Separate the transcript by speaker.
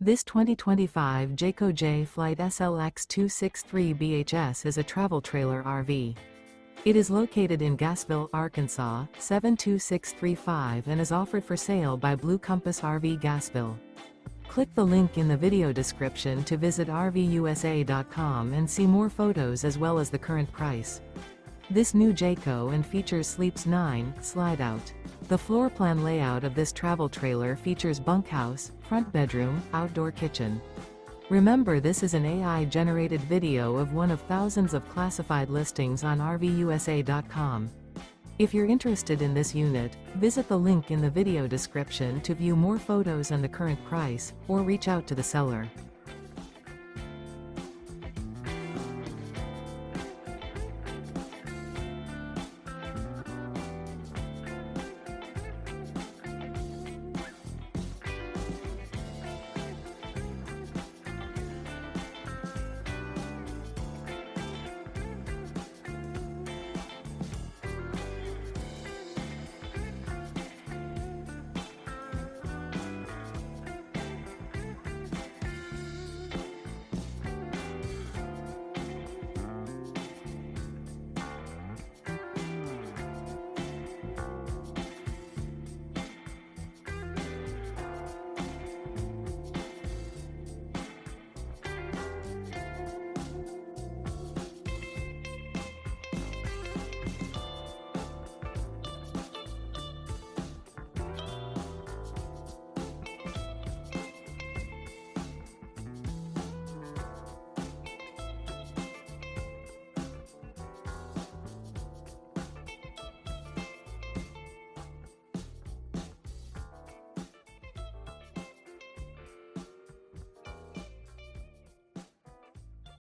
Speaker 1: This 2025 Jayco Jay Flight SLX 263BHS is a travel trailer RV. It is located in Gassville, Arkansas, 72635 and is offered for sale by Blue Compass RV Gassville. Click the link in the video description to visit RVUSA.com and see more photos as well as the current price. This new Jayco and features Sleeps 9, Slideout. The floor plan layout of this travel trailer features bunkhouse, front bedroom, outdoor kitchen. Remember, this is an AI-generated video of one of thousands of classified listings on RVUSA.com. If you're interested in this unit, visit the link in the video description to view more photos and the current price, or reach out to the seller.